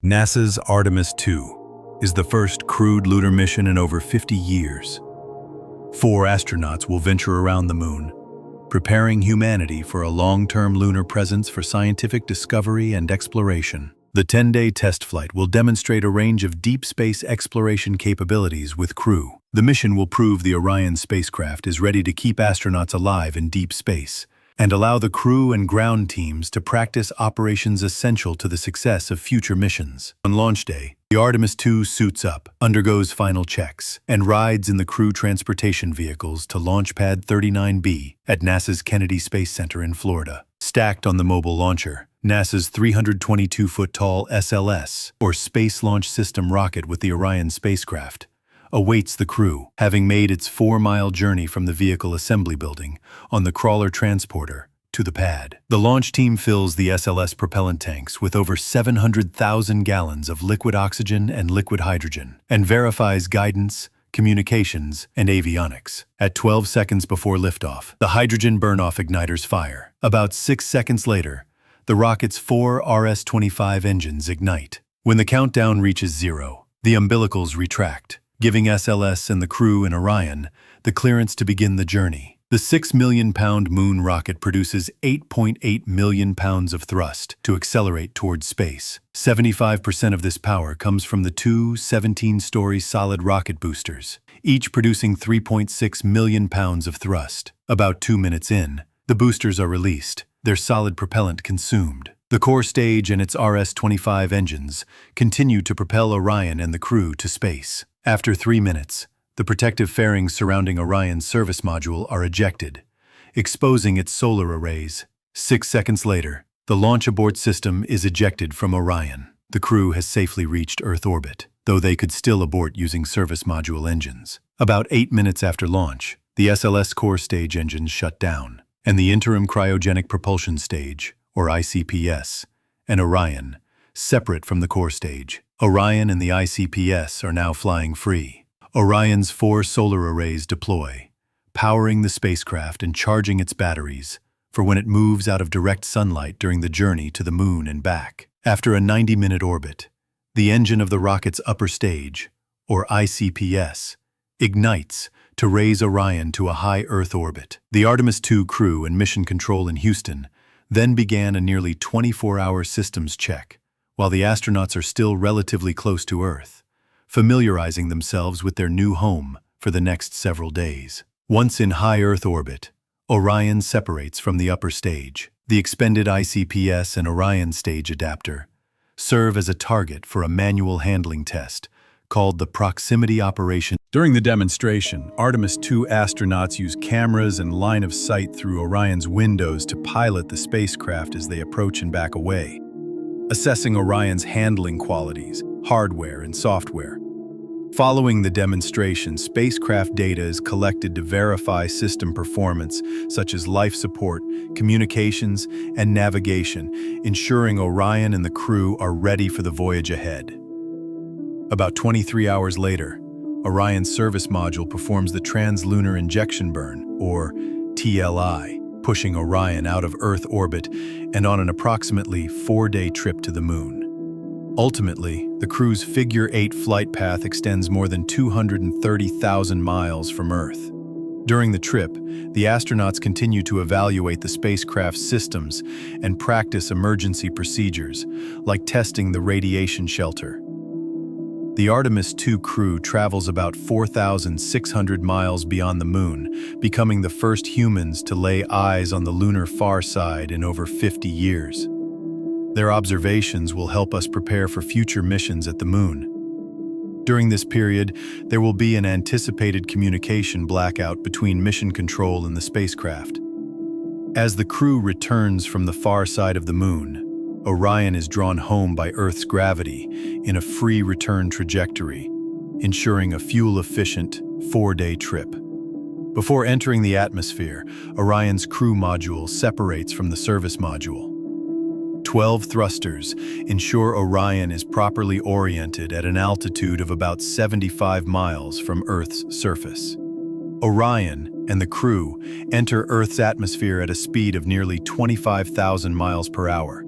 NASA's Artemis II is the first crewed lunar mission in over 50 years. 4 astronauts will venture around the moon, preparing humanity for a long-term lunar presence for scientific discovery and exploration. The 10-day test flight will demonstrate a range of deep space exploration capabilities with crew. The mission will prove the Orion spacecraft is ready to keep astronauts alive in deep space and allow the crew and ground teams to practice operations essential to the success of future missions. On launch day, the Artemis II suits up, undergoes final checks, and rides in the crew transportation vehicles to Launch Pad 39B at NASA's Kennedy Space Center in Florida. Stacked on the mobile launcher, NASA's 322-foot-tall SLS, or Space Launch System rocket with the Orion spacecraft, awaits the crew, having made its 4-mile journey from the vehicle assembly building on the crawler transporter to the pad. The launch team fills the SLS propellant tanks with over 700,000 gallons of liquid oxygen and liquid hydrogen, and verifies guidance, communications, and avionics. At 12 seconds before liftoff, the hydrogen burn-off igniters fire. About 6 seconds later, the rocket's 4 RS-25 engines ignite. When the countdown reaches 0, the umbilicals retract, giving SLS and the crew in Orion the clearance to begin the journey. The 6-million-pound moon rocket produces 8.8 million pounds of thrust to accelerate towards space. 75% of this power comes from the 2 17-story solid rocket boosters, each producing 3.6 million pounds of thrust. About 2 minutes in, the boosters are released, their solid propellant consumed. The core stage and its RS-25 engines continue to propel Orion and the crew to space. After 3 minutes, the protective fairings surrounding Orion's service module are ejected, exposing its solar arrays. 6 seconds later, the launch abort system is ejected from Orion. The crew has safely reached Earth orbit, though they could still abort using service module engines. About 8 minutes after launch, the SLS core stage engines shut down, and the interim cryogenic propulsion stage, or ICPS, and Orion, separate from the core stage. Orion and the ICPS are now flying free. Orion's 4 solar arrays deploy, powering the spacecraft and charging its batteries for when it moves out of direct sunlight during the journey to the moon and back. After a 90-minute orbit, the engine of the rocket's upper stage, or ICPS, ignites to raise Orion to a high Earth orbit. The Artemis II crew and mission control in Houston then began a nearly 24-hour systems check, while the astronauts are still relatively close to Earth, familiarizing themselves with their new home for the next several days. Once in high Earth orbit, Orion separates from the upper stage. The expended ICPS and Orion stage adapter serve as a target for a manual handling test called the proximity operation. During the demonstration, Artemis II astronauts use cameras and line of sight through Orion's windows to pilot the spacecraft as they approach and back away, assessing Orion's handling qualities, hardware, and software. Following the demonstration, spacecraft data is collected to verify system performance, such as life support, communications, and navigation, ensuring Orion and the crew are ready for the voyage ahead. About 23 hours later, Orion's service module performs the Translunar Injection Burn, or TLI, pushing Orion out of Earth orbit and on an approximately 4-day trip to the moon. Ultimately, the crew's Figure-8 flight path extends more than 230,000 miles from Earth. During the trip, the astronauts continue to evaluate the spacecraft's systems and practice emergency procedures, like testing the radiation shelter. The Artemis II crew travels about 4,600 miles beyond the moon, becoming the first humans to lay eyes on the lunar far side in over 50 years. Their observations will help us prepare for future missions at the moon. During this period, there will be an anticipated communication blackout between mission control and the spacecraft. As the crew returns from the far side of the moon, Orion is drawn home by Earth's gravity in a free return trajectory, ensuring a fuel-efficient 4-day trip. Before entering the atmosphere, Orion's crew module separates from the service module. 12 thrusters ensure Orion is properly oriented at an altitude of about 75 miles from Earth's surface. Orion and the crew enter Earth's atmosphere at a speed of nearly 25,000 miles per hour,